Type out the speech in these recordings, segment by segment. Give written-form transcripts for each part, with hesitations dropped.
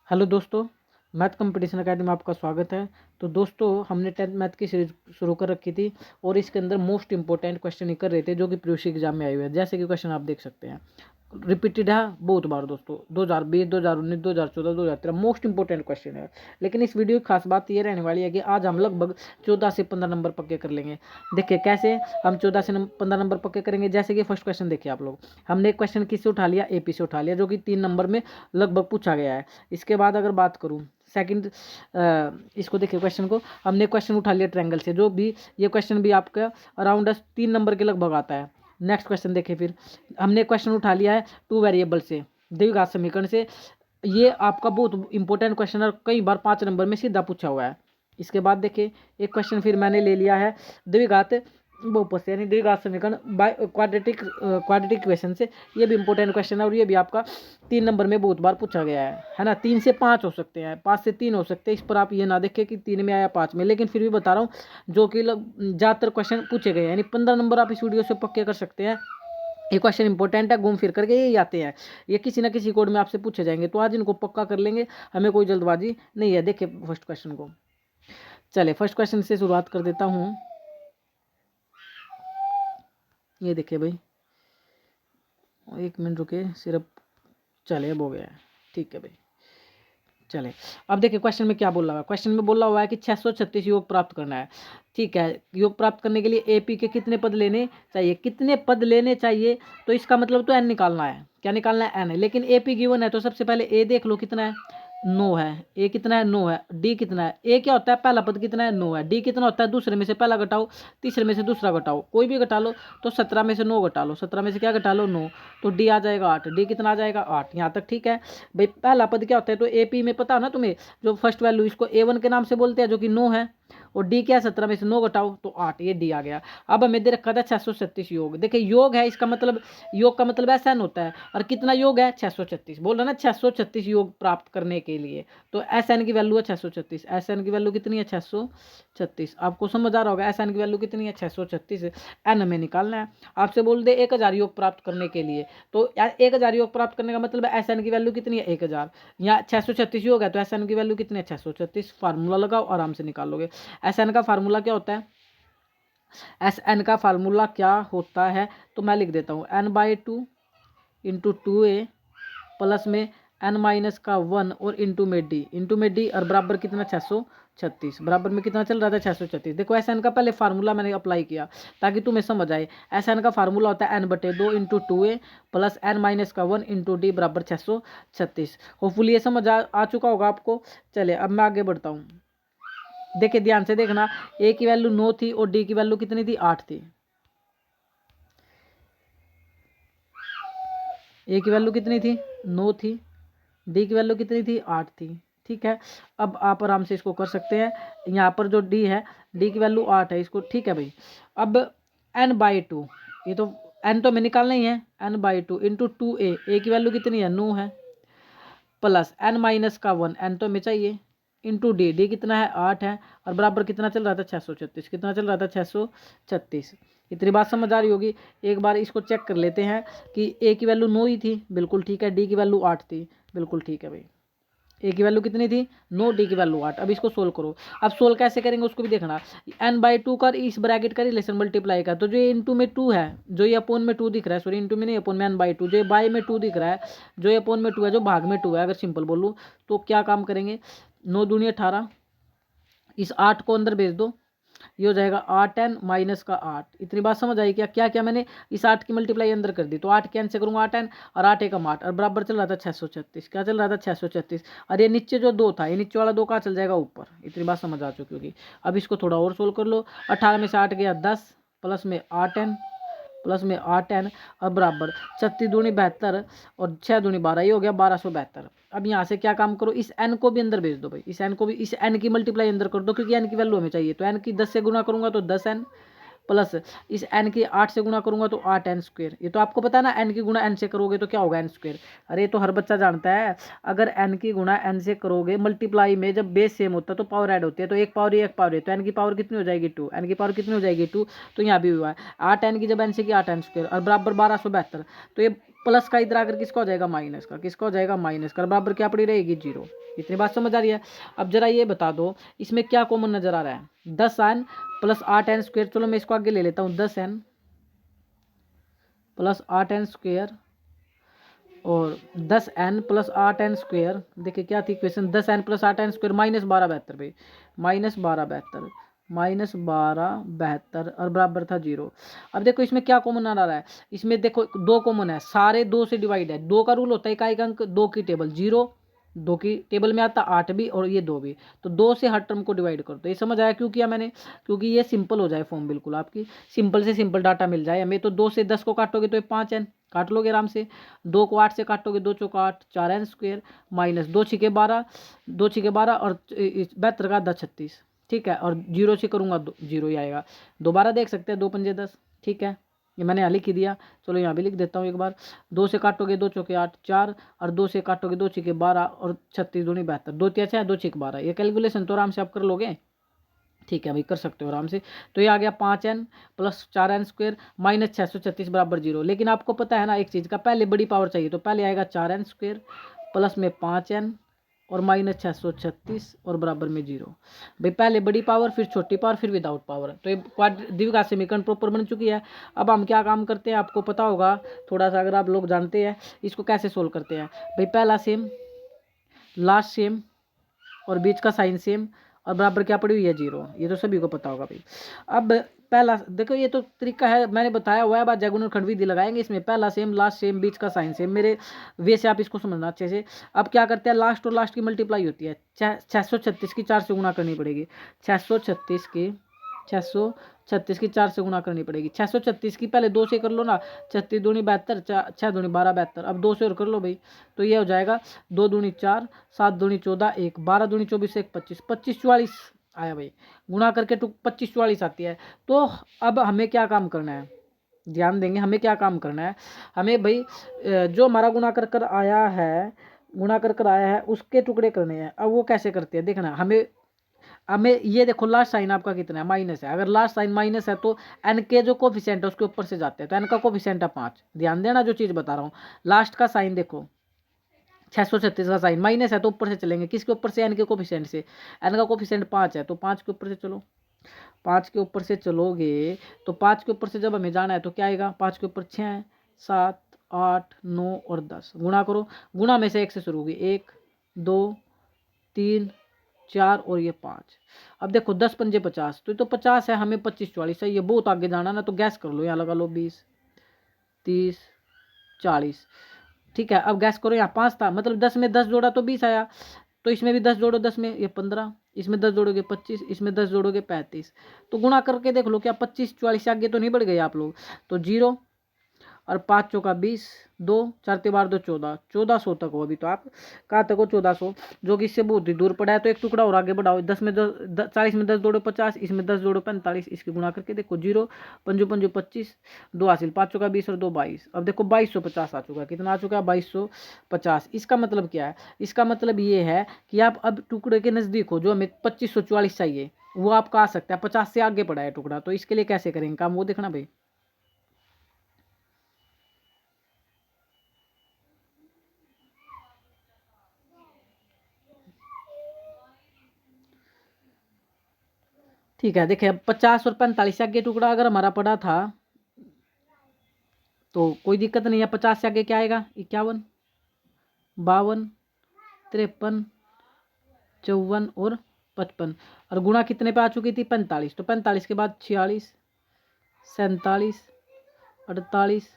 Hello दोस्तों, math competition academy में आपका स्वागत है। तो दोस्तों, हमने 10th मैथ की सीरीज शुरू कर रखी थी और इसके अंदर मोस्ट इंपॉर्टेंट क्वेश्चन ही कर रहे थे जो कि प्रीवियस एग्जाम में आए हुए हैं। जैसे कि क्वेश्चन आप देख सकते हैं, रिपीटेड है बहुत बार दोस्तों, 2020, 2019, 2014, 2013 मोस्ट इंपॉर्टेंट क्वेश्चन है। लेकिन इस वीडियो की खास बात ये रहने वाली है कि आज हम लगभग 14 से 15 नंबर पक्के कर लेंगे। देखिए कैसे हम 14 से 15 नंबर पक्के करेंगे। जैसे कि फर्स्ट क्वेश्चन देखिए आप लोग, हमने एक क्वेश्चन किससे उठा लिया, एपी से उठा लिया, जो कि 3 नंबर में लगभग पूछा गया है। इसके बाद अगर बात करूँ सेकंड, इसको देखिए क्वेश्चन को, हमने क्वेश्चन उठा लिया ट्रायंगल से, जो भी ये क्वेश्चन भी आपका अराउंड 3 नंबर के लगभग आता है। नेक्स्ट क्वेश्चन देखिए, फिर हमने क्वेश्चन उठा लिया है 2 वेरिएबल से, द्विघात समीकरण से। ये आपका बहुत इंपॉर्टेंट क्वेश्चन है, कई बार 5 नंबर में सीधा पूछा हुआ है। इसके बाद देखिए एक क्वेश्चन फिर मैंने ले लिया है द्विघात बहुपद से, यानी द्विघात समीकरण बाय क्वाड्रेटिक इक्वेशन से। ये भी इंपॉर्टेंट क्वेश्चन है और ये भी आपका 3 नंबर में बहुत बार पूछा गया है ना। 3 से 5 हो सकते हैं, 5 से 3 हो सकते हैं। इस पर आप ये ना देखें कि 3 में आया 5 में, लेकिन फिर भी बता रहा हूँ जो कि ज़्यादातर क्वेश्चन पूछे गए हैं, यानी 15 नंबर आप इस वीडियो से पक्के कर सकते हैं। ये क्वेश्चन इंपॉर्टेंट है, घूम फिर करके ये आते हैं, ये किसी ना किसी कोड में आपसे पूछे जाएंगे, तो आज इनको पक्का कर लेंगे, हमें कोई जल्दबाजी नहीं है। देखिए फर्स्ट क्वेश्चन को, चले फर्स्ट क्वेश्चन से शुरुआत कर देता हूँ। ये देखिए भाई, एक मिनट रुके, सिर्फ चले अब हो गया है, ठीक है भाई। चले अब देखिए क्वेश्चन में क्या बोल रहा है। क्वेश्चन में बोला हुआ है कि 636 योग प्राप्त करना है। ठीक है, योग प्राप्त करने के लिए एपी के कितने पद लेने चाहिए, कितने पद लेने चाहिए, तो इसका मतलब तो एन निकालना है। क्या निकालना है, एन है। लेकिन एपी गिवन है तो सबसे पहले ए देख लो कितना है, 9 है। ए कितना है, 9 है। डी कितना है, ए क्या होता है, पहला पद कितना है, 9 है। डी कितना होता है, दूसरे में से पहला घटाओ, तीसरे में से दूसरा घटाओ, कोई भी घटा लो। तो 17 में से 9 घटा लो, 17 में से क्या घटा लो, 9, तो डी आ जाएगा 8। डी कितना आ जाएगा, 8। यहाँ तक ठीक है भाई। पहला पद क्या होता है, तो एपी में पता है ना तुम्हें, जो फर्स्ट वैल्यू इसको A1 के नाम से बोलते हैं, जो कि 9 है, और डी क्या है, 17 में से 9 घटाओ तो 8, ये डी आ गया। अब हमें दे रखा था 636 योग। देखिए योग है, इसका मतलब योग का मतलब ऐसा होता है, और कितना योग है, 636। बोल रहा ना 636 योग प्राप्त करने के लिए, तो एस एन की वैल्यू है 636। एस एन की वैल्यू कितनी है, 636। आपको समझ आ रहा होगा एस एन की वैल्यू कितनी है, 636। एन हमें निकालना है। आपसे बोल दे 1000 योग प्राप्त करने के लिए, तो 1000 योग प्राप्त करने का मतलब एस एन की वैल्यू कितनी है, 1000। यहाँ 636 योग है तो एस एन की वैल्यू कितनी है, 636। फार्मूला लगाओ, आराम से निकाल लोगे। एस एन का फार्मूला क्या होता है, एस एन का फार्मूला क्या होता है, तो मैं लिख देता हूँ n/2 इंटू 2a प्लस में n-1 और इंटू में डी और बराबर कितना, 636। बराबर में कितना चल रहा था, 636। देखो एस एन का पहले फार्मूला मैंने अप्लाई किया ताकि तुम्हें समझ आए। एस एन का फार्मूला होता है n/2 into 2a plus n-1 into D बराबर 636। होपफुली ये समझ आ चुका होगा आपको। चले अब मैं आगे बढ़ता हूँ। देखिए ध्यान से देखना, ए की वैल्यू 9 थी और डी की वैल्यू कितनी थी, 8 थी। ए की वैल्यू कितनी थी, 9 थी। डी की वैल्यू कितनी थी, 8 थी। ठीक है, अब आप आराम से इसको कर सकते हैं। यहाँ पर जो डी है, डी की वैल्यू 8 है, इसको ठीक है भाई। अब n/2, ये तो n तो हमें निकालना ही है, n/2 इंटू 2a, ए की वैल्यू कितनी है, 9 है, प्लस n-1, n तो हमें चाहिए, इंटू डी, डी कितना है, 8 है, और बराबर कितना चल रहा था, 636। कितना चल रहा था, 636। इतनी बात समझ आ रही होगी। एक बार इसको चेक कर लेते हैं कि ए की वैल्यू 9 ही थी, बिल्कुल ठीक है। डी की वैल्यू 8 थी, बिल्कुल ठीक है भाई। ए की वैल्यू कितनी थी, 9, डी की वैल्यू 8। अब इसको सोल्व करो। अब सोल्व कैसे करेंगे उसको भी देखना। n/2 का इस ब्रैकेट का रिलेशन मल्टीप्लाई का, तो जो ये इंटू में 2 है, जो ये अपोन में 2 दिख रहा है, सॉरी इंटू में नहीं, अपोन में n/2, जो ये बाय में 2 दिख रहा है, जो ये अपोन में 2 है, जो भाग में 2 है, अगर सिंपल बोलूँ तो क्या काम करेंगे, 9 दूनी 18, इस 8 को अंदर भेज दो, ये हो जाएगा 8n माइनस का 8। इतनी बात समझ आई क्या, क्या क्या मैंने इस 8 की मल्टीप्लाई अंदर कर दी, तो 8 कैन से करूँगा 8n, और 8 एकम 8, और बराबर चल रहा था 636। क्या चल रहा था, 636। और ये नीचे जो 2 था, ये नीचे वाला 2 कहाँ चल जाएगा, ऊपर। इतनी बात समझ आ चुकी होगी। अब इसको थोड़ा और सोल्व कर लो। 18 में से 8 गया 10, प्लस में 8n, प्लस में 8n, और बराबर 36 दूनी 72 और 6 दूनी 12, ये हो गया 1272। अब यहाँ से क्या काम करो, इस n को भी अंदर भेज दो भाई, इस n को भी, इस n की मल्टीप्लाई अंदर कर दो, क्योंकि n की वैल्यू हमें चाहिए। तो n की 10 से गुना करूंगा तो 10n, प्लस इस n की 8 से गुना करूंगा तो 8n²। ये तो आपको पता है ना, n की गुणा n से करोगे तो क्या होगा, n²। अरे तो हर बच्चा जानता है, अगर n की गुणा n से करोगे मल्टीप्लाई में, जब बेस सेम होता है तो पावर ऐड होती है, तो एक पावर ही एक पावर है, तो n की पावर कितनी हो जाएगी, 2। n की पावर कितनी हो जाएगी, 2। तो यहाँ भी हुआ है 8n की जब n से की 8n², और बराबर 1272। तो ये प्लस का इधर आकर किसका हो जाएगा माइनस का, किसका हो जाएगा माइनस का, बराबर क्या पड़ी रहेगी 0। इतनी बात समझ आ रही है। अब जरा ये बता दो इसमें क्या कॉमन नजर आ रहा है, 10n प्लस 8n स्क्वायर, चलो मैं इसको आगे ले लेता हूँ, 10n प्लस 8n स्क्वायर और 10n प्लस 8n स्क्वायर। देखिए क्या थी equation, 10n plus 8n square -1272 भाई, -1272 और बराबर था 0। अब देखो इसमें क्या कॉमन आ रहा है, इसमें देखो 2 कॉमन है, सारे 2 से डिवाइड है, 2 का रूल होता है इकाई अंक 2 की टेबल 0, 2 की टेबल में आता 8 भी और ये 2 भी, तो 2 से हर टर्म को डिवाइड करो। तो ये समझ आया क्यों किया मैंने, क्योंकि ये सिंपल हो जाए फॉर्म, बिल्कुल आपकी सिंपल से सिंपल डाटा मिल जाए हमें। तो 2 से 10 को काटोगे तो ये 5n काट लोगे आराम से, 2 को 8 से काटोगे 2 चौका 8, 4n स्क्वायर माइनस 2 छिके 12, 2 छिके 12 और 72 का 10 36, ठीक है, और 0 से करूँगा 0 ही आएगा, दोबारा देख सकते हैं 2 पंजे 10, ठीक है, ये मैंने यहाँ लिख ही दिया, चलो यहाँ भी लिख देता हूँ एक बार। 2 से काटोगे 2 चौके 8 4 और 2 से काटोगे 2 छिके 12 और 36 दूनी 72, 2 तिया 6 2 छिक 12, ये कैलकुलेशन तो आराम से आप कर लोगे, ठीक है भाई कर सकते हो आराम से। तो ये आ गया 5n plus 4n square minus 636 बराबर 0। लेकिन आपको पता है ना एक चीज़ का, पहले बड़ी पावर चाहिए, तो पहले आएगा 4n स्क्वायर प्लस में 5n और माइनस 636 और बराबर में 0। भाई पहले बड़ी पावर फिर छोटी पावर फिर विदाउट पावर, तो ये द्विघात समीकरण प्रॉपर बन चुकी है। अब हम क्या काम करते हैं आपको पता होगा थोड़ा सा, अगर आप लोग जानते हैं इसको कैसे सोल्व करते हैं। भाई पहला सेम, लास्ट सेम और बीच का साइन सेम और बराबर क्या पड़ी हुई है 0, ये तो सभी को पता होगा भाई। अब पहला देखो ये तो तरीका है मैंने बताया हुआ है, बाद जगुन और खंड विधि लगाएंगे इसमें, पहला सेम लास्ट सेम बीच का साइन सेम, मेरे वे से आप इसको समझना अच्छे से। अब क्या करते हैं, लास्ट और लास्ट की मल्टीप्लाई होती है, 636 की 4 से गुणा करनी पड़ेगी, 636 की 4 से गुणा करनी पड़ेगी। 636 की पहले 2 से कर लो ना, 36 दूनी 72, 6 दूनी 12 72, अब 2 से और कर लो भाई, तो ये हो जाएगा 2 दूनी 4 7 दूनी 14 1 12 दूनी 24 1 25 25 44 आया भाई, गुणा करके 25 44 आती है। तो अब हमें क्या काम करना है, ध्यान देंगे हमें क्या काम करना है, हमें भाई जो हमारा गुणा कर कर आया है, गुणा कर कर आया है उसके टुकड़े करने हैं। अब वो कैसे करते हैं देखना, हमें ये देखो लास्ट साइन आपका कितना है माइनस है, अगर लास्ट साइन माइनस है तो एन के जो कोफिशिएंट है उसके ऊपर से जाते हैं, तो एन का कोफिशिएंट है 5। ध्यान देना जो चीज़ बता रहा हूँ, लास्ट का साइन देखो 636 का साइन माइनस है तो ऊपर से चलेंगे, किसके ऊपर से, एन के कोफिशिएंट से, एन का कोफिशिएंट 5 है तो 5 के ऊपर से चलो, 5 के ऊपर से चलोगे तो 5 के ऊपर से जब हमें जाना है तो क्या आएगा, 5 के ऊपर 6 7 8 9 और 10, गुणा करो, गुणा में से 1 से शुरू होगी, 1 2 3 4 और ये 5। अब देखो 10 पंजे 50, तो ये तो 50 है, हमें 25 44 है, ये बहुत आगे जाना ना, तो गैस कर लो, यहाँ लगा लो 20 30 40, ठीक है। अब गैस करो यहाँ 5 था, मतलब 10 में 10 जोड़ा तो 20 आया, तो इसमें भी 10 जोड़ो, 10 में ये 15, इसमें 10 जोड़ोगे 25, इसमें 10 जोड़ोगे 35, तो गुणा करके देख लो क्या 25 44 से आगे तो नहीं बढ़ गए आप लोग, तो 0 और 5 चौका 20 2 4 3 2 14 1400 तक हो, अभी तो आप कहाँ तक हो 1400, जो कि इससे बहुत ही दूर पड़ा है। तो एक टुकड़ा और आगे बढ़ाओ, 10 में 40 में 10 जोड़ो 50, इसमें 10 जोड़ो 45, इसकी गुणा करके देखो 0 पंजो पंजो 25 2 हासिल 5 चौका 20 और 2 22, अब देखो 2250 आ चुका है, कितना आ चुका है 2250। इसका मतलब क्या है, इसका मतलब ये है कि आप अब टुकड़े के नज़दीक हो, जो हमें 2544 चाहिए वो आपका आ सकता है, 50 से आगे पड़ा है टुकड़ा, तो इसके लिए कैसे करेंगे काम वो देखना भाई। ठीक है, देखिए 50 और 45 से आगे टुकड़ा अगर हमारा पड़ा था तो कोई दिक्कत नहीं है, 50 से आगे क्या आएगा 51 52 53 54 और 55, और गुणा कितने पे आ चुकी थी 45, तो 45 के बाद 46 47 48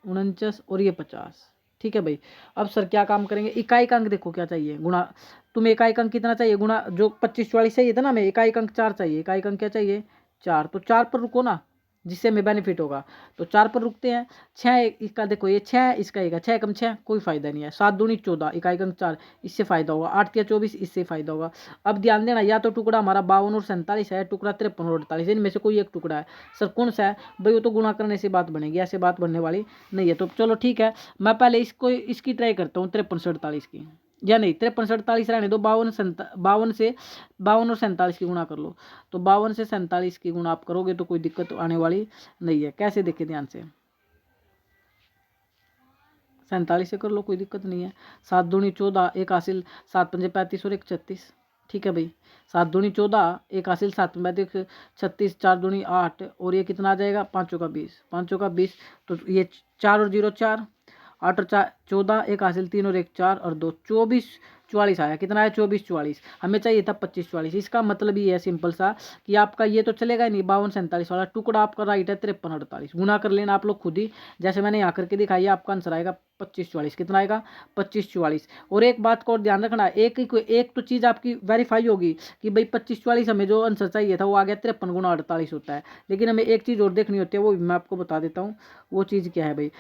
49 और ये 50, ठीक है भाई। अब सर क्या काम करेंगे, इकाई अंक देखो क्या चाहिए, गुणा, तुम्हें इकाई अंक कितना चाहिए, गुणा जो 25 44 चाहिए था ना, हमें इकाई अंक 4 चाहिए, इकाई अंक क्या चाहिए 4, तो 4 पर रुको ना, जिससे हमें बेनिफिट होगा, तो 4 पर रुकते हैं। 6 इसका देखो ये 6 इसका एक 6 कम 6 कोई फायदा नहीं है, 7 दूनी 14 इकाई अंक 4, इससे फायदा होगा, 8 या 24 इससे फायदा होगा। अब ध्यान देना, या तो टुकड़ा हमारा 52 और 47 है, टुकड़ा 53 और 48, इनमें से कोई एक टुकड़ा है, सर कौन सा है भाई, वो तो गुणा करने से बात बनेगी, ऐसे बात बनने वाली नहीं है। तो चलो ठीक है, मैं पहले इसको इसकी ट्राई करता हूँ 53 से 48 की, या नहीं 53 से 48 रहने दो, 52 से 52 और 47 की गुणा कर लो, तो 52 से 47 की गुणा आप करोगे तो कोई दिक्कत आने वाली नहीं है। कैसे देखे ध्यान से, 47 से कर लो, कोई दिक्कत नहीं है। 7 दूनी 14, एक हासिल 7 पंजे 35 और एक 36। ठीक है भाई, 7 दूनी 14, एक हासिल 7 पंजे 36, 4 दूनी 8 और ये कितना आ जाएगा 5 चौका 20, 5 चौका 20। तो ये 4 और 0 4, 8 और 4 14, एक हासिल 3 और एक 4 और 2 24, 44 आया। कितना आया 24 44, हमें चाहिए था 25 44। इसका मतलब ये है सिंपल सा कि आपका ये तो चलेगा नहीं 52 47 वाला टुकड़ा आपका राइट है 53 48। गुना कर लेना आप लोग खुद ही, जैसे मैंने यहाँ करके दिखाई है। आपका आंसर आएगा 25 44। कितना आएगा 25 44। और एक बात को और ध्यान रखना, एक तो चीज़ आपकी वेरीफाई होगी कि भाई 25 44 हमें जो आंसर चाहिए था वो आ गया 53 गुना 48 होता है। लेकिन हमें एक चीज़ और देखनी होती है, वो मैं आपको बता देता हूँ। वो चीज़ क्या है भाई,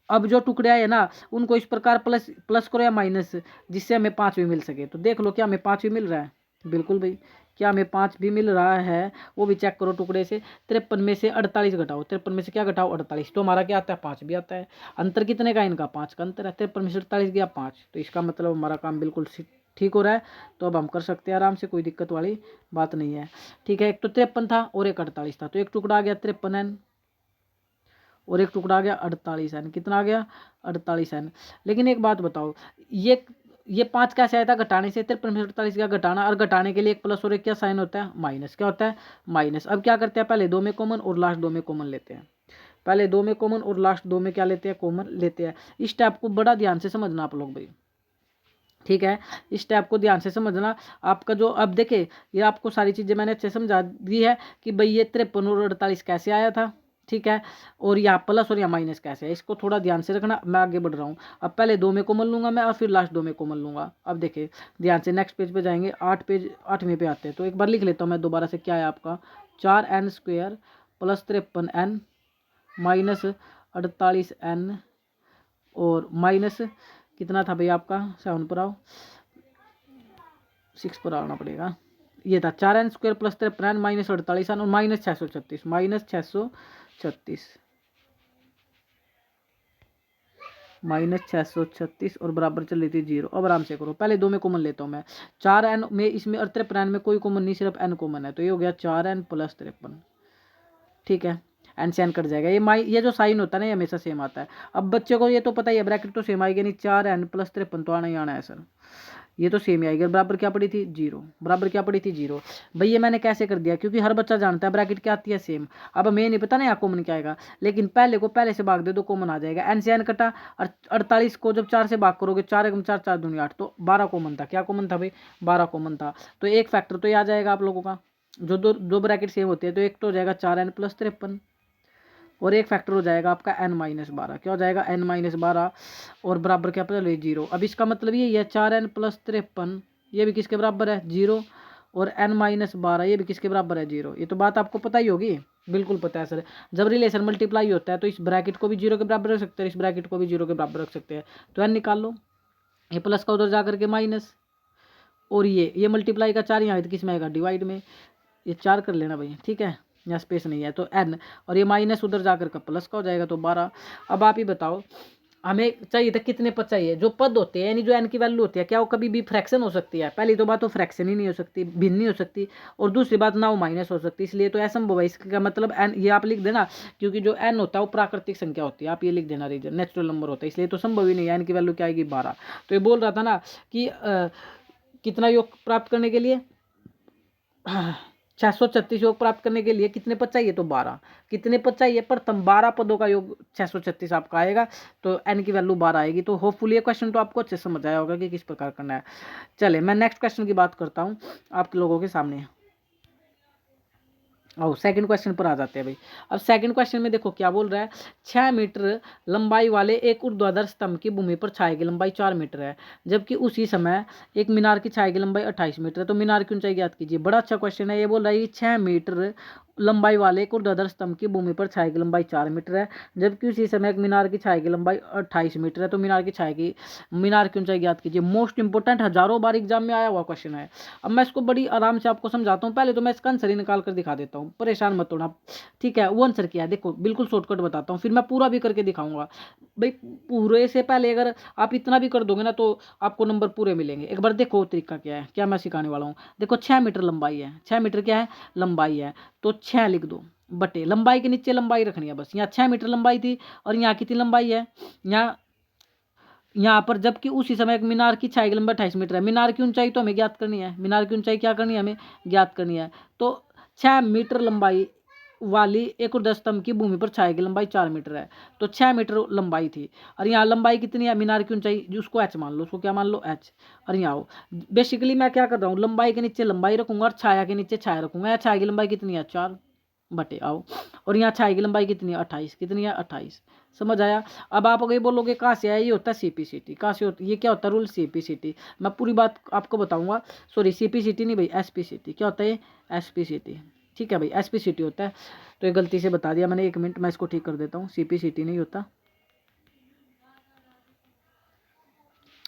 अब जो टुकड़े आए ना उनको इस प्रकार प्लस प्लस करो या माइनस, जिससे हमें 5 भी मिल सके। तो देख लो क्या हमें 5 भी मिल रहा है, बिल्कुल भाई, क्या हमें 5 भी मिल रहा है, वो भी चेक करो टुकड़े से। 53 में से 48 घटाओ, 53 में से क्या घटाओ 48, तो हमारा क्या आता है 5 भी आता है। अंतर कितने का इनका 5 का अंतर है। 53 में से 48 गया 5, तो इसका मतलब हमारा काम बिल्कुल ठीक हो रहा है। तो अब हम कर सकते हैं आराम से, कोई दिक्कत वाली बात नहीं है। ठीक है, एक तो 53 था और एक 48 था, तो एक टुकड़ा आ गया 53N और एक टुकड़ा आ गया 48N। कितना आ गया 48N। लेकिन एक बात बताओ, ये 5 कैसे आया था घटाने से, 53 में 48 का घटाना, और घटाने के लिए एक प्लस और एक क्या साइन होता है माइनस। क्या होता है माइनस। अब क्या करते हैं, पहले 2 में कॉमन और लास्ट 2 में कॉमन लेते हैं। पहले 2 में कॉमन और लास्ट 2 में क्या लेते हैं कॉमन लेते हैं। इस स्टेप को बड़ा ध्यान से समझना आप लोग भाई, ठीक है, इस स्टेप को ध्यान से समझना। आपका जो अब देखे, ये आपको सारी चीज़ें मैंने अच्छे समझा दी है कि भाई ये 53 और 48 कैसे आया था, ठीक है, और यहाँ प्लस और यहाँ माइनस कैसे है, इसको थोड़ा ध्यान से रखना। मैं आगे बढ़ रहा हूँ, अब पहले 2 में कॉमन लूंगा मैं और फिर लास्ट 2 में कॉमन लूंगा। अब देखिए ध्यान से, नेक्स्ट पेज पे जाएंगे, 8वें पे आते हैं। तो एक बार लिख लेता हूँ मैं दोबारा से, क्या है आपका 4n² plus 53n minus 48n और माइनस कितना था भाई आपका 7 पर आओ 6 पर आना पड़ेगा। ये था 4n² plus 53n minus 48n और माइनस 636, माइनस 636 और बराबर चल रही थी 0। अब आराम से करो, पहले 2 में कॉमन लेता हूँ मैं। 4n में इसमें और 53n में कोई कॉमन नहीं, सिर्फ n कॉमन है, तो ये हो गया 4n प्लस 53। ठीक है, एन से एन कट जाएगा। ये जो साइन होता है ना ये हमेशा सेम आता है। अब बच्चे को ये तो पता ही है, ब्रैकेट तो सेम आएगी नहीं, 4n प्लस 53 तो आना ही आना है सर, ये तो सेम ही आएगा। बराबर क्या पड़ी थी 0, बराबर क्या पड़ी थी 0। भाई ये मैंने कैसे कर दिया, क्योंकि हर बच्चा जानता है ब्रैकेट क्या आती है सेम। अब हमें नहीं पता ना यहाँ कॉमन क्या आएगा, लेकिन पहले से भाग दे दो कॉमन आ जाएगा। एन से एन कटा, और 48 को जब 4 से भाग करोगे, 4 एकम 4 4 दूनी 8, तो 12 कॉमन था। क्या कॉमन था भाई 12 कॉमन था। तो एक फैक्टर तो ये आ जाएगा आप लोगों का, जो दो ब्रैकेट सेम होते हैं। तो एक तो हो जाएगा 4n प्लस 53 और एक फैक्टर हो जाएगा आपका n-12। क्या हो जाएगा n-12 और बराबर क्या पता 0। अब इसका मतलब ये है 4n प्लस 53 ये भी किसके बराबर है 0 और n-12 ये भी किसके बराबर है 0। ये तो बात आपको पता ही होगी, बिल्कुल पता है सर। जब रिलेशन मल्टीप्लाई होता है तो इस ब्रैकेट को भी 0 के बराबर रख सकते हैं, इस ब्रैकेट को भी 0 के बराबर रख सकते हैं। तो n निकाल लो, ये प्लस का उधर जा करके माइनस, और ये मल्टीप्लाई का 4 यहाँ किस में आएगा डिवाइड में, ये 4 कर लेना भाई, ठीक है, यहाँ स्पेस नहीं है तो n, और ये माइनस उधर जाकर का प्लस का हो जाएगा तो 12। अब आप ही बताओ हमें चाहिए था कितने पद चाहिए। जो पद होते हैं यानी जो n की वैल्यू होती है, क्या वो कभी भी फ्रैक्शन हो सकती है। पहली तो बात तो फ्रैक्शन ही नहीं हो सकती, भिन्न नहीं हो सकती, और दूसरी बात ना वो माइनस हो सकती, इसलिए तो असंभव है। इसका मतलब n ये आप लिख देना, क्योंकि जो n होता है वो प्राकृतिक संख्या होती है, आप ये लिख देना रीजन नेचुरल नंबर होता है, इसलिए तो संभव ही नहीं है। n की वैल्यू क्या आएगी 12। तो ये बोल रहा था ना कि कितना योग प्राप्त करने के लिए 636 योग प्राप्त करने के लिए कितने पद चाहिए, तो 12। कितने पद चाहिए, प्रथम 12 पदों का योग 636 आपका आएगा, तो n की वैल्यू 12 आएगी। तो होपफुली ये क्वेश्चन तो आपको अच्छे से समझ आया होगा कि किस प्रकार करना है। चले मैं नेक्स्ट क्वेश्चन की बात करता हूँ आप लोगों के सामने। और सेकंड क्वेश्चन पर आ जाते हैं भाई। अब सेकंड क्वेश्चन में देखो क्या बोल रहा है, 6 मीटर लंबाई वाले एक ऊर्ध्वाधर स्तंभ की भूमि पर छाया की लंबाई 4 मीटर है, जबकि उसी समय एक मीनार की छाया की लंबाई 28 मीटर है, तो मीनार की ऊंचाई ज्ञात कीजिए। बड़ा अच्छा क्वेश्चन है। ये बोल रहा है कि 6 मीटर लंबाई वाले एक ऊर्ध्वाधर स्तंभ की भूमि पर छाया की लंबाई 4 मीटर है, जबकि उसी समय एक मीनार की छाया की लंबाई 28 मीटर है, तो मीनार की ऊंचाई ज्ञात कीजिए। मोस्ट इंपोर्टेंट, हजारों बार एग्जाम में आया हुआ क्वेश्चन है। अब मैं इसको बड़ी आराम से आपको समझाता हूँ। पहले तो मैं इसका आंसर ही निकाल कर दिखा देता हूँ, परेशान मत होना, ठीक है। वो आंसर क्या है देखो, बिल्कुल शॉर्टकट बताता हूँ, फिर मैं पूरा भी करके दिखाऊंगा भाई। पूरे से पहले अगर आप इतना भी कर दोगे ना तो आपको नंबर पूरे मिलेंगे। एक बार देखो तरीका क्या है, क्या मैं सिखाने वाला हूँ। देखो 6 मीटर लंबाई है, 6 मीटर क्या है लंबाई है, तो 6 लिख दो बटे लंबाई के नीचे लंबाई रखनी है बस। यहाँ 6 मीटर लंबाई थी और यहाँ कितनी लंबाई है, यहाँ यहाँ पर जबकि उसी समय एक मीनार की छाया की लंबाई 28 मीटर है। मीनार की ऊंचाई तो हमें ज्ञात करनी है, मीनार की ऊंचाई क्या करनी है, हमें ज्ञात करनी है। तो 6 मीटर लंबाई वाली एक और 10 स्तंभ की भूमि पर छाया की लंबाई 4 मीटर है। तो 6 मीटर लंबाई थी और यहाँ लंबाई कितनी है, मीनार की ऊंचाई उसको h मान लो, उसको क्या मान लो h। और यहाँ आओ, बेसिकली मैं क्या कर रहा हूँ, लंबाई के नीचे लंबाई रखूंगा और छाया के नीचे छाया रखूंगा। यहाँ छाया की लंबाई कितनी है, 4 बटे आओ, और यहाँ छाया की लंबाई कितनी है, 28। कितनी है, 28। समझ आया। अब आप अगर बोलोगे कहाँ से आया, ये होता है सीपीसीटी। कहाँ से होता, ये क्या होता है रूल, सीपीसीटी। मैं पूरी बात आपको बताऊंगा। सॉरी सीपीसीटी नहीं भाई, एसपीसीटी। क्या होता है, एसपीसीटी। ठीक है भाई, एसपीसीटी होता है। तो ये गलती से बता दिया मैंने, 1 मिनट मैं इसको ठीक कर देता हूँ। सीपीसीटी नहीं होता,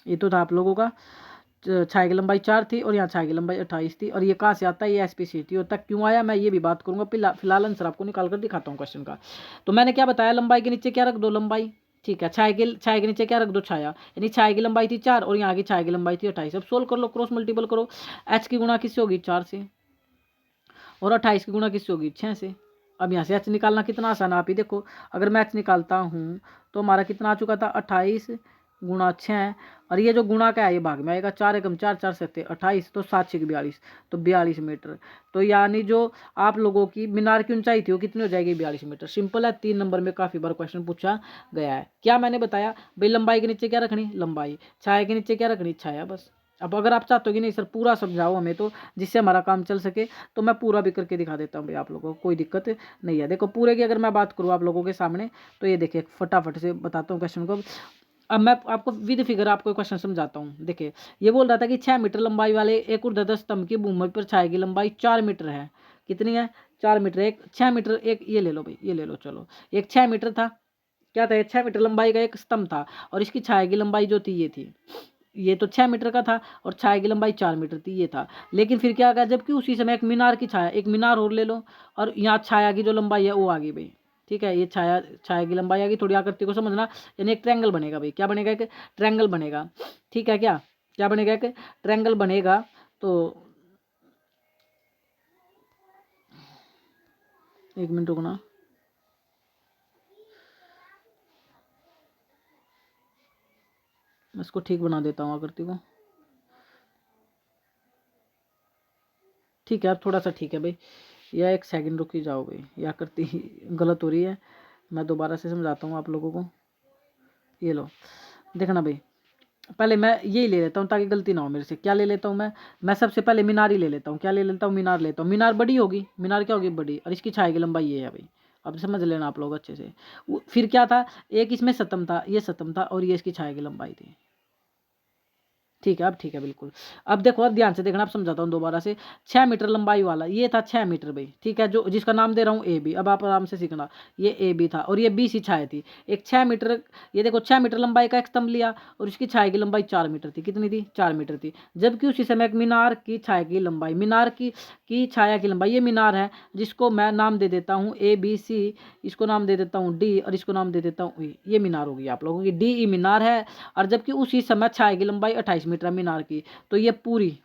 ये तो था आप लोगों का। छाया की लंबाई 4 थी और यहाँ छाया की लंबाई 28 थी। और ये कहाँ से आता है, ये एसपीसीटी होता है। क्यों आया मैं ये भी बात करूंगा, फिलहाल आंसर आपको निकाल कर दिखाता हूँ क्वेश्चन का। तो मैंने क्या बताया, लंबाई के नीचे क्या रख दो, लंबाई। ठीक है, छाया के नीचे क्या रख दो, छाया। यानी छाया की लंबाई थी 4 और यहाँ की छाया की लंबाई थी 28। अब सोल्व कर लो, क्रॉस मल्टीपल करो। एच की गुणा किससे होगी, 4 से, और 28 की गुणा किससे होगी, 6 से। अब यहाँ से एच निकालना कितना आसान है, आप ही देखो। अगर मैं एच निकालता हूँ तो हमारा कितना आ चुका था, 28 गुणा 6, और ये जो गुणा का है ये भाग में आएगा। 4 एकम 4, 4 7 28, तो 7 6 42, तो 42 मीटर। तो यानी जो आप लोगों की मीनार की ऊंचाई थी वो कितनी हो जाएगी, 42 मीटर। सिंपल है, 3 नंबर में काफ़ी बार क्वेश्चन पूछा गया है। क्या मैंने बताया भाई, लंबाई के नीचे क्या रखनी, लंबाई। छाया के नीचे क्या रखनी, छाया, बस। अब अगर आप चाहते हो कि नहीं सर पूरा समझाओ हमें, तो जिससे हमारा काम चल सके, तो मैं पूरा भी करके दिखा देता हूँ भाई आप लोगों को, कोई दिक्कत नहीं है। देखो पूरे की अगर मैं बात करूँ आप लोगों के सामने, तो ये देखिए फटाफट से बताता हूँ क्वेश्चन को। अब मैं आपको विद फिगर आपको क्वेश्चन समझाता हूँ। देखिए ये बोल रहा था कि 6 मीटर लंबाई वाले एक ऊर्ध्वाधर स्तंभ की भूमि पर छाया की लंबाई 4 मीटर है। कितनी है, 4 मीटर। एक 6 मीटर, एक ये ले लो भाई, ये ले लो, चलो। एक 6 मीटर था, क्या था, 6 मीटर लंबाई का एक स्तंभ था, और इसकी छाया की लंबाई जो थी ये थी, ये तो 6 मीटर का था, और छाया की लंबाई 4 मीटर थी, ये था। लेकिन फिर क्या कहा, जबकि उसी समय एक मीनार की छाया, एक मीनार और ले लो, और यहाँ छाया की जो लंबाई है वो आ गई भाई। ठीक है, ये छाया छाया की लंबाई आ गई, थोड़ी आकृति को समझना। यानी एक ट्रायंगल बनेगा भाई, क्या बनेगा, एक ट्रायंगल बनेगा। ठीक है, क्या क्या बनेगा, एक ट्रायंगल बनेगा। तो 1 मिनट रुकना, मैं इसको ठीक बना देता हूँ आकृति को। ठीक है, अब थोड़ा सा ठीक है भाई। यह 1 सेकंड रुक ही जाओ भाई, यह आकृति गलत हो रही है। मैं दोबारा से समझाता हूँ आप लोगों को। ये लो, देखना भाई, पहले मैं यही ले लेता हूँ ताकि गलती ना हो मेरे से। क्या ले लेता हूँ मैं सबसे पहले मीनार ही ले लेता हूँ। क्या ले लेता हूँ, मीनार लेता हूँ। मीनार बड़ी होगी, मीनार क्या होगी, बड़ी, और इसकी छाया की लंबाई ये है भाई। अब समझ लेना आप लोग अच्छे से। फिर क्या था, एक इसमें सतम था, ये सतम था, और ये इसकी छाया की लंबाई थी। ठीक है, अब ठीक है बिल्कुल। अब देखो, अब ध्यान से देखना, अब समझाता हूँ दोबारा से। 6 मीटर लंबाई वाला ये था, 6 मीटर भाई। ठीक है, जो जिसका नाम दे रहा हूँ ए बी। अब आप आराम से सीखना, ये ए बी था और ये बी सी छाया थी। एक 6 मीटर, ये देखो 6 मीटर लंबाई का एक स्तंभ लिया, और इसकी छाया की लंबाई 4 मीटर थी। कितनी थी, 4 मीटर थी। जबकि उसी समय एक मीनार की छाया की लंबाई, मीनार की छाया की लंबाई, ये मीनार है जिसको मैं नाम दे देता हूँ ए बी सी, इसको नाम दे देता हूँ डी, और इसको नाम दे देता हूँ ई। ये मीनार होगी आप लोगों की, डी ई मीनार है। और जबकि उसी समय छाया की लंबाई 28 मीटर है मीनार की, तो ये पूरी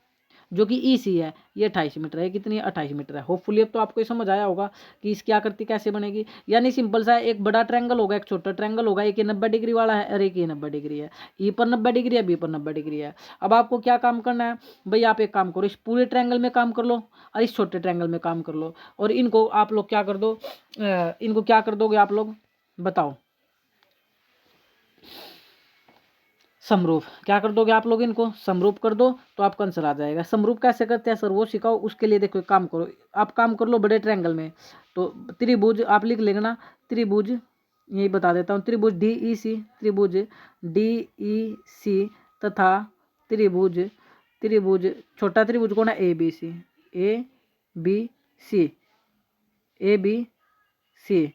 जो कि ई सी है ये 28 मीटर है। कितनी है, 28 मीटर है। होपफुली अब तो आपको ये समझ आया होगा कि इसकी आकृति कैसे बनेगी। यानी सिंपल सा एक बड़ा ट्रायंगल होगा, एक छोटा ट्रायंगल होगा। एक ये 90 डिग्री वाला है और एक ये 90 डिग्री है। ई पर 90 डिग्री है, बी पर 90 डिग्री है। अब आपको क्या काम करना है भाई, आप एक काम करो, इस पूरे ट्रायंगल में काम कर लो और इस छोटे ट्रायंगल में काम कर लो, और इनको आप लोग क्या कर दो, इनको क्या कर दोगे आप लोग, बताओ, समरूप। क्या कर दोगे आप लोग, इनको समरूप कर दो, तो आपका आंसर आ जाएगा। समरूप कैसे करते हैं सर, वो सिखाओ। उसके लिए देखो एक काम करो, आप काम कर लो बड़े ट्रायंगल में। तो त्रिभुज आप लिख लेना, त्रिभुज, यही बता देता हूँ, त्रिभुज डी ई सी, त्रिभुज डी ई सी, तथा त्रिभुज त्रिभुज छोटा त्रिभुज कौन है, A B C, A B C, A B C.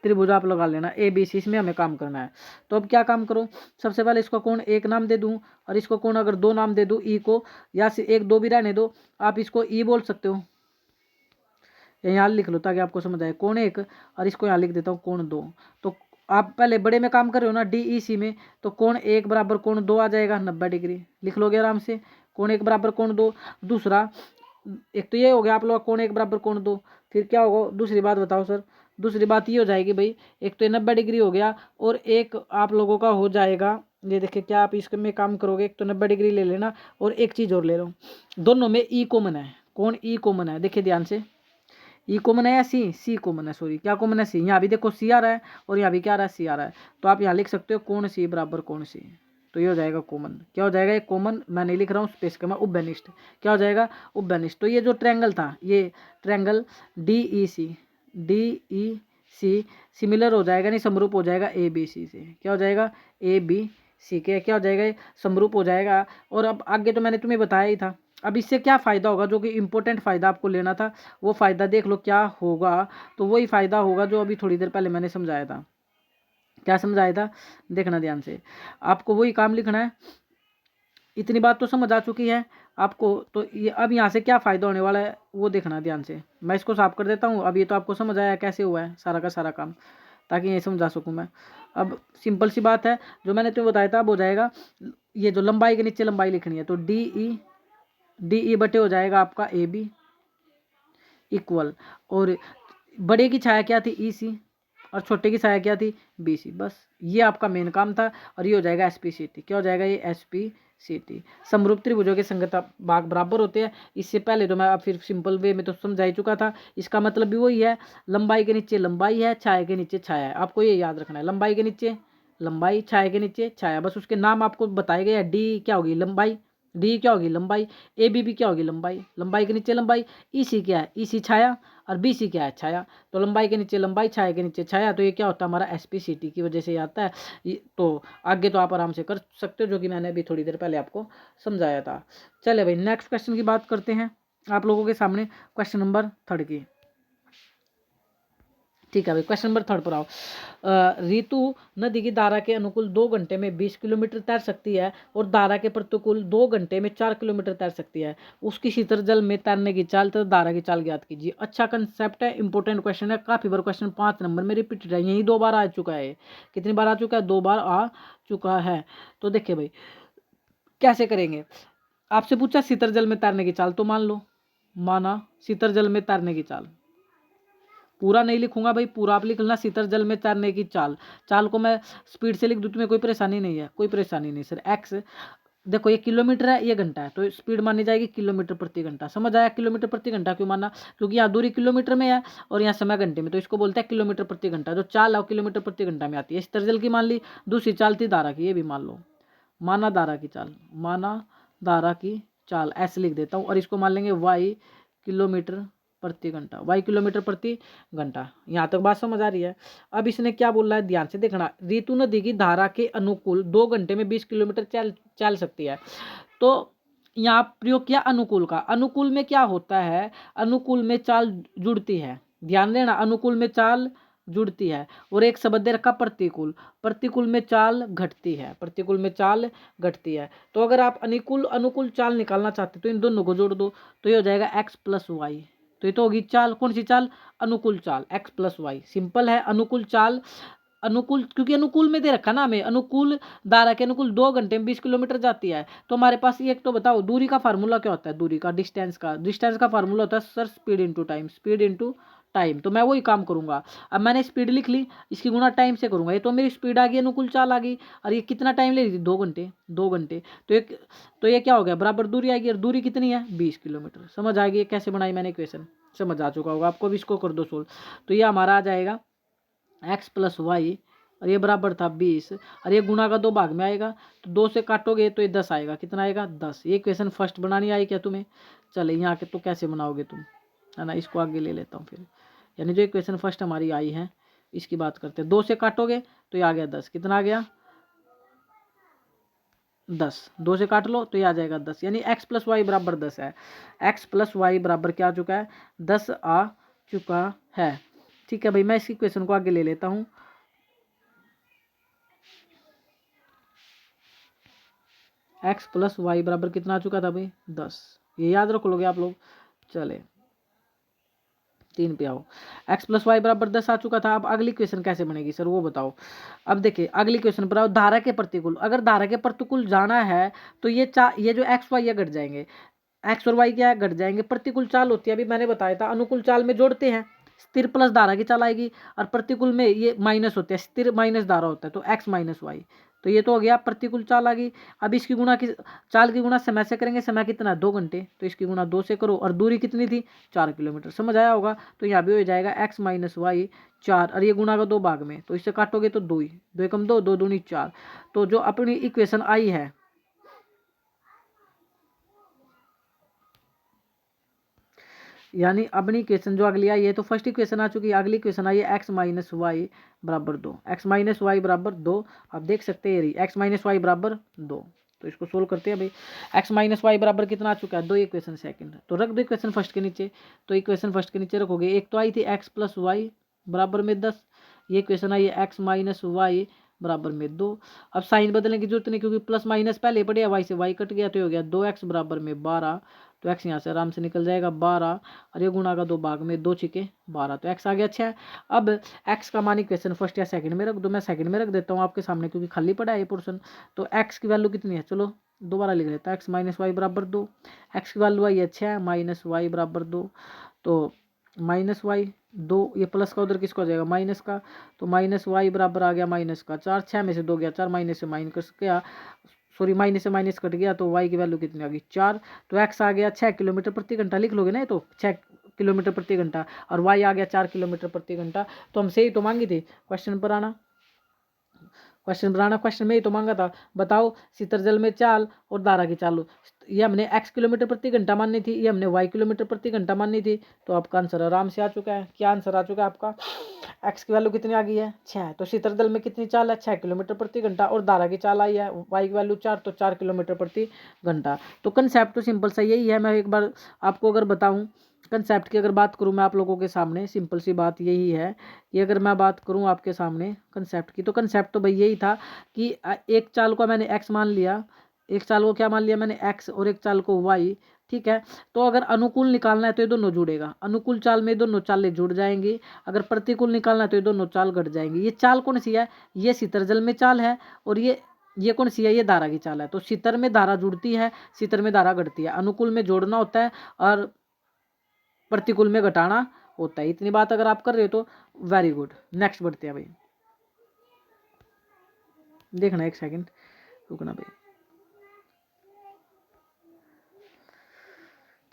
त्रिभुज आप लगा लेना, ए बी सी, इसमें हमें काम करना है। तो अब क्या काम करो, सबसे पहले इसको कोण 1 नाम दे दूं, और इसको कोण अगर 2 नाम दे दूं, ई को, या 1 2 भी रहने दो, आप इसको ई बोल सकते हो। यहाँ लिख लो ताकि आपको समझ आए, कोण 1, और इसको यहाँ लिख देता हूँ कोण 2। तो आप पहले बड़े में काम कर रहे हो ना डी ई सी में, तो कोण 1 बराबर कोण 2 आ जाएगा 90 डिग्री, लिख लोगे आराम से। कोण 1 बराबर कोण 2। दूसरा, एक तो ये हो गया आप लोग कोण 1 बराबर कोण 2, फिर क्या होगा दूसरी बात बताओ सर। दूसरी बात ये हो जाएगी भाई, एक तो ये 90 डिग्री हो गया और एक आप लोगों का हो जाएगा, ये देखिए क्या आप इसमें काम करोगे, एक तो 90 डिग्री ले लेना और एक चीज़ और ले लो, दोनों में ई कॉमन है, कोण ई कॉमन है, देखिए ध्यान से, ई कॉमन है या सी कॉमन है, सॉरी क्या कॉमन है सी, यहाँ भी देखो सी आ रहा है और यहाँ भी क्या आ रहा है सी आ रहा है, तो आप यहाँ लिख सकते हो कोण सी बराबर कोण सी, तो ये हो जाएगा कॉमन। क्या हो जाएगा, एक कॉमन मैं नहीं लिख रहा हूँ स्पेस का, मैं उभयनिष्ठ, क्या हो जाएगा उभयनिष्ठ। तो ये जो ट्रायंगल था, ये triangle D E C similar हो जाएगा, नहीं समरूप हो जाएगा ए बी सी से, क्या हो जाएगा ए बी सी के, क्या हो जाएगा ये समरूप हो जाएगा। और अब आगे तो मैंने तुम्हें बताया ही था, अब इससे क्या फ़ायदा होगा, जो कि इम्पोर्टेंट फ़ायदा आपको लेना था, वो फ़ायदा देख लो क्या होगा। तो वही फ़ायदा होगा जो अभी थोड़ी देर पहले मैंने समझाया था। क्या समझाया था, देखना ध्यान से, आपको वही काम लिखना है। इतनी बात तो समझ आ चुकी है आपको, तो ये अब यहाँ से क्या फ़ायदा होने वाला है वो देखना ध्यान से। मैं इसको साफ कर देता हूँ। अब ये तो आपको समझ आया कैसे हुआ है सारा का सारा काम, ताकि ये समझा सकूँ मैं। अब सिंपल सी बात है, जो मैंने तुम्हें बताया था अब हो जाएगा। ये जो लंबाई के नीचे लंबाई लिखनी है, तो डी ई बटे हो जाएगा आपका ए बी इक्वल, और बड़े की छाया क्या थी ई सी, और छोटे की छाया क्या थी बी सी, बस ये आपका मेन काम था। और ये हो जाएगा एस पी सी टी, क्या हो जाएगा ये एस पी सी टी। समरूप त्रिभुजों के संगत भाग बराबर होते हैं। इससे पहले तो मैं अब फिर सिंपल वे में तो समझा ही चुका था। इसका मतलब भी वही है, लंबाई के नीचे लंबाई है, छाया के नीचे छाया है, आपको ये याद रखना है। लंबाई के नीचे लंबाई, छाया के नीचे छाया, बस उसके नाम आपको बताए गए हैं। डी क्या होगी लंबाई, डी क्या होगी लंबाई, ए बी भी क्या होगी लंबाई, लंबाई के नीचे लंबाई, ई सी क्या है ई सी छाया, और बी सी क्या है छाया। तो लंबाई के नीचे लंबाई, छाया के नीचे छाया, तो ये क्या होता है हमारा एस पी सी टी की वजह से आता है। तो आगे तो आप आराम से कर सकते हो, जो कि मैंने अभी थोड़ी देर पहले आपको समझाया था। चले भाई नेक्स्ट क्वेश्चन की बात करते हैं आप लोगों के सामने, क्वेश्चन नंबर 3 की। ठीक है भाई, क्वेश्चन नंबर 3 पर आओ। ऋतु नदी की धारा के अनुकूल 2 घंटे में 20 किलोमीटर तैर सकती है और धारा के प्रतिकूल 2 घंटे में 4 किलोमीटर तैर सकती है। उसकी शीतल जल में तैरने की चाल तथा धारा की चाल ज्ञात कीजिए। अच्छा कंसेप्ट है, इंपॉर्टेंट क्वेश्चन है, काफी बार क्वेश्चन 5 नंबर में रिपीटेड है, यही 2 बार आ चुका है। कितनी बार आ चुका है, 2 बार आ चुका है। तो देखिए भाई कैसे करेंगे, आपसे पूछा शीतल जल में तैरने की चाल, तो मान लो माना शीतल जल में तैरने की चाल, पूरा नहीं लिखूंगा भाई, पूरा आप लिख लेना शीतल जल में तैरने की चाल। चाल को मैं स्पीड से लिख दूं, तुम्हें कोई परेशानी नहीं है, कोई परेशानी नहीं सर। एक्स देखो ये किलोमीटर है, ये घंटा है, तो स्पीड मानी जाएगी किलोमीटर प्रति घंटा। समझ आया, किलोमीटर प्रति घंटा क्यों माना, क्योंकि यहाँ दूरी किलोमीटर में है और यहाँ समय घंटे में, तो इसको बोलते हैं किलोमीटर प्रति घंटा। जो चाल है वो किलोमीटर प्रति घंटा में आती है। शीतल जल की मान ली, दूसरी चाल थी धारा की, ये भी मान लो, माना धारा की चाल, माना धारा की चाल ऐसे लिख देता हूँ। और इसको मान लेंगे वाई किलोमीटर प्रति घंटा, वाई किलोमीटर प्रति घंटा। यहाँ तक बात समझ आ रही है। अब इसने क्या बोल रहा है ध्यान से देखना, ऋतु नदी की धारा के अनुकूल 2 घंटे में 20 किलोमीटर चल सकती है। तो यहाँ प्रयोग किया अनुकूल का। अनुकूल में क्या होता है, अनुकूल में चाल जुड़ती है, ध्यान देना, अनुकूल में चाल जुड़ती है। और एक शब्द दे रखा प्रतिकूल, प्रतिकूल में चाल घटती है, प्रतिकूल में चाल घटती है। तो अगर आप अनुकूल अनुकूल चाल निकालना चाहते तो इन दोनों को जोड़ दो, तो ये हो जाएगा एक्स प्लस वाई। तो ये तो होगी चाल, कौन सी चाल, अनुकूल चाल, एक्स प्लस वाई। सिंपल है, अनुकूल चाल, अनुकूल क्योंकि अनुकूल में दे रखा ना हमें, अनुकूल धारा के अनुकूल 2 घंटे में 20 किलोमीटर जाती है। तो हमारे पास ये एक तो बताओ दूरी का फार्मूला क्या होता है, दूरी का डिस्टेंस का फार्मूला होता है sir speed into time, speed into time. तो मैं वही काम करूंगा। अब मैंने स्पीड लिख ली, इसकी गुणा टाइम से करूंगा, ये तो मेरी स्पीड आ गई, अनुकूल चाल आ गई। और ये कितना टाइम ले रही थी, 2 घंटे, 2 घंटे। तो ये क्या हो गया, बराबर दूरी आएगी, और दूरी कितनी है 20 किलोमीटर। समझ आ गई कैसे बनाई मैंने इक्वेशन, समझ आ चुका होगा आपको भी। इसको कर दो सोल्व, तो ये हमारा आ जाएगा एक्स प्लस वाई, और ये बराबर था 20, और ये गुणा का 2 भाग में आएगा, तो 2 से काटोगे तो ये 10 आएगा। कितना आएगा 10। ये इक्वेशन फर्स्ट बनानी आई क्या तुम्हें, चले यहाँ के तो कैसे बनाओगे तुम, है ना, इसको आगे ले लेता हूँ फिर। यानी जो इक्वेशन फर्स्ट हमारी आई है इसकी बात करते हैं। 2 से काटोगे तो ये आ गया 10, कितना आ गया 10, 2 से काट लो तो ये आ जाएगा 10, यानी एक्स प्लस वाई बराबर 10 है। एक्स प्लस वाई बराबर क्या आ चुका है, 10 आ चुका है। ठीक है भाई, मैं इस इक्वेशन को आगे ले लेता हूँ। एक्स प्लस वाई बराबर कितना आ चुका था भाई 10, ये याद रख लोगे आप लोग। चले 3 पे आओ। x प्लस वाई बराबर 10 आ चुका था। अब अगली क्वेश्चन कैसे बनेगी सर वो बताओ। अब देखिए अगली क्वेश्चन पर आओ। धारा के प्रतिकूल, अगर धारा के प्रतिकूल जाना है तो ये जो x y ये घट जाएंगे, x और y क्या है, घट जाएंगे। प्रतिकूल चाल होती है, अभी मैंने बताया था, अनुकूल चाल में जोड़ते हैं, स्थिर प्लस धारा की चाल आएगी, और प्रतिकूल में ये माइनस होते हैं, स्थिर माइनस धारा होता है, तो x माइनस वाई। तो ये तो हो गया प्रतिकूल चाल आ गई। अब इसकी गुणा की चाल की गुणा समय से करेंगे, समय कितना 2 घंटे, तो इसकी गुणा 2 से करो, और दूरी कितनी थी 4 किलोमीटर, समझ आया होगा। तो यहाँ भी हो जाएगा x माइनस वाई 4, और ये गुणा का 2 भाग में, तो इससे काटोगे तो 2 ही, 2 एकम 2, 2 दूनी 4। तो जो अपनी इक्वेशन आई है, यानी अपनी इक्वेशन जो अगली आई है, तो फर्स्ट इक्वेशन आ चुकी है, अगली इक्वेशन आई है x माइनस वाई बराबर 2, x माइनस वाई बराबर 2। आप देख सकते हैं x माइनस वाई बराबर 2। तो इसको सोल्व करते हैं भाई। x माइनस वाई बराबर कितना आ चुका है 2, इक्वेशन सेकंड, तो रख दो इक्वेशन फर्स्ट के नीचे। तो इक्वेशन फर्स्ट के नीचे रखोगे, एक तो आई थी x प्लस वाई बराबर में 10, ये इक्वेशन आई है x माइनस वाई बराबर में 2। अब साइन बदलने की जरूरत नहीं, क्योंकि प्लस माइनस पहले पड़े, वाई से वाई कट गया, तो हो गया 2x बराबर में 12। तो x यहाँ से आराम से निकल जाएगा 12, और ये गुणा का 2 भाग में, 2 छिके 12, तो x आ गया। अच्छा है, अब x का मान इक्वेशन फर्स्ट या सेकंड में रख दो। मैं सेकंड में रख देता हूँ आपके सामने, क्योंकि खाली पड़ा है ये पोर्शन। तो x की वैल्यू कितनी है, चलो दोबारा लिख लेता है, x माइनस वाई बराबर 2, x की वैल्यू आई है 6 माइनस वाई बराबर 2। तो माइनस वाई 2, ये प्लस का उधर किसको आ जाएगा माइनस का, तो माइनस वाई बराबर आ गया माइनस का 4, 6 में से 2 गया 4, माइनस से माइनस गया, सॉरी माइनस से माइनस कट गया, तो वाई की वैल्यू कितनी आ गई 4। तो एक्स आ गया 6 किलोमीटर प्रति घंटा, लिख लोगे ना, ये तो 6 किलोमीटर प्रति घंटा, और वाई आ गया 4 किलोमीटर प्रति घंटा। तो हमसे ही तो मांगी थी, क्वेश्चन पर आना, क्वेश्चन में ही तो मांगा था, बताओ शीतल जल में चाल और धारा की चाल, ये हमने x किलोमीटर प्रति घंटा माननी थी, ये हमने y किलोमीटर प्रति घंटा माननी थी। तो आपका आंसर आराम से आ चुका है। क्या आंसर आ चुका है आपका, x की वैल्यू कितनी आ गई है 6, तो शीतल जल में कितनी चाल है 6 किलोमीटर प्रति घंटा, और धारा की चाल आई है y की वैल्यू 4, तो 4 किलोमीटर प्रति घंटा। तो कंसेप्ट तो सिंपल सा यही है। मैं एक बार आपको अगर बताऊँ कंसेप्ट की, अगर बात करूँ मैं आप लोगों के सामने, सिंपल सी बात यही है कि अगर मैं बात करूँ आपके सामने कंसेप्ट की, तो कंसेप्ट तो भाई यही था कि एक चाल को मैंने x मान लिया, एक चाल को क्या मान लिया मैंने x, और एक चाल को y, ठीक है। तो अगर अनुकूल निकालना है तो ये दोनों जुड़ेगा, अनुकूल चाल में दोनों चालें जुड़ जाएंगी, अगर प्रतिकूल निकालना है तो ये दोनों चाल घट जाएंगी। ये चाल कौन सी है, ये शीतल जल में चाल है, और ये कौन सी है, ये धारा की चाल है। तो शीतल में धारा जुड़ती है, शीतल में धारा घटती है, अनुकूल में जोड़ना होता है और प्रतिकूल में घटाना होता है। इतनी बात अगर आप कर रहे हो तो वेरी गुड। नेक्स्ट बढ़ते हैं भाई, देखना एक सेकंड रुकना भाई,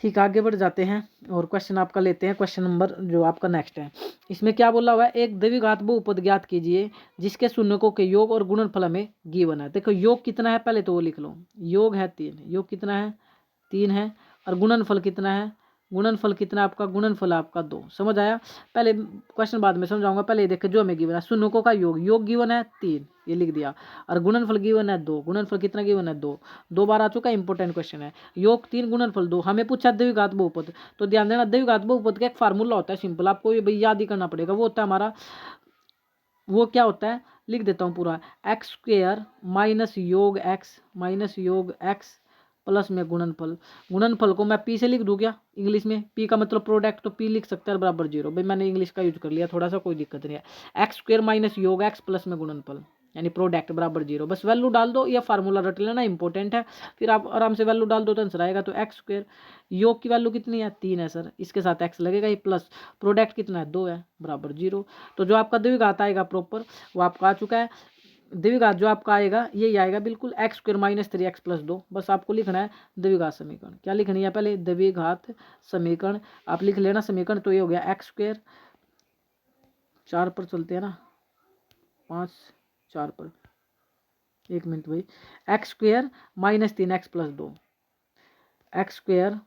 ठीक आगे बढ़ जाते हैं और क्वेश्चन आपका लेते हैं। क्वेश्चन नंबर जो आपका नेक्स्ट है, इसमें क्या बोला हुआ है, एक द्विघात बहुपद ज्ञात कीजिए जिसके शून्यकों के योग और गुणनफल हमें गिवन है। देखो योग कितना है पहले तो वो लिख लो, योग है 3, योग कितना है 3 है, और गुणनफल कितना है, गुणनफल कितना आपका, गुणनफल आपका 2। समझ आया, पहले क्वेश्चन बाद में समझाऊंगा, पहले देखो जो हमें गिवन है, शून्यकों का योग, योग गिवन है 3, ये लिख दिया, और गुणनफल गिवन है 2, गुणनफल कितना गिवन है 2, 2 बार आ चुका है, इंपॉर्टेंट क्वेश्चन है। योग 3 गुणनफल 2, हमें पूछा द्विघात बहुपद, तो ध्यान देना द्विघात बहुपद का एक फार्मूला होता है सिंपल, आपको ये भाई याद ही करना पड़ेगा, वो होता है हमारा, वो क्या होता है लिख देता हूँ पूरा, एक्स स्क्वेयर माइनस योग एक्स माइनस योग एक्स प्लस में गुणनफल, गुणनफल को मैं पी से लिख दूँ क्या, इंग्लिश में पी का मतलब प्रोडक्ट, तो पी लिख सकते हैं बराबर 0, भाई मैंने इंग्लिश का यूज कर लिया थोड़ा सा, कोई दिक्कत नहीं है। एक्स स्क्वेयर माइनस योग एक्स प्लस में गुणनफल यानी प्रोडक्ट बराबर 0, बस वैल्यू डाल दो, या फार्मूला रट लेना इंपॉर्टेंट है, फिर आप आराम से वैल्यू डाल दो तो आंसर आएगा। तो एक्स स्क्वेयर, योग की वैल्यू कितनी है 3 है सर, इसके साथ एक्स लगेगा ही, प्लस प्रोडक्ट कितना है 2 है बराबर 0। तो जो आपका द्विघात आएगा प्रॉपर वो आपका आ चुका है, द्विघात जो आपका आएगा यही आएगा बिल्कुल, x square minus 3x plus 2, बस आपको लिखना है द्विघात समीकरण। क्या लिखनी है पहले, द्विघात समीकरण, आप लिख लेना समीकरण, तो ये हो गया एक्स स्क्वेयर, 4 पर चलते हैं ना, 5 4 पर, 1 मिनट भाई, x square minus 3x plus 2, x square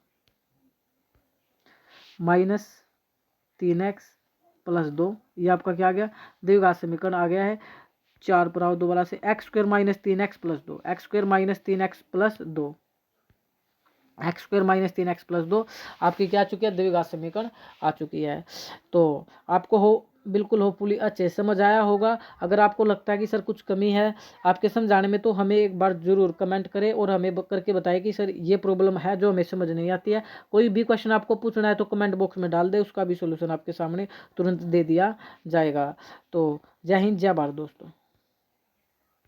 minus 3x plus 2, ये आपका क्या आ गया द्विघात समीकरण आ गया है। 4 पर आओ दोबारा से, x square minus 3x plus 2, x square minus 3x plus 2, x square minus 3x plus 2 आपकी क्या आ चुकी है द्विघात समीकरण आ चुकी है। तो आपको हो बिल्कुल होपफुली अच्छे से समझ आया होगा। अगर आपको लगता है कि सर कुछ कमी है आपके समझाने में तो हमें एक बार ज़रूर कमेंट करें और हमें करके बताएं कि सर ये प्रॉब्लम है जो हमें समझ नहीं आती है। कोई भी क्वेश्चन आपको पूछना है तो कमेंट बॉक्स में डाल दे, उसका भी सोल्यूशन आपके सामने तुरंत दे दिया जाएगा। तो जय हिंद, जय भारत दोस्तों।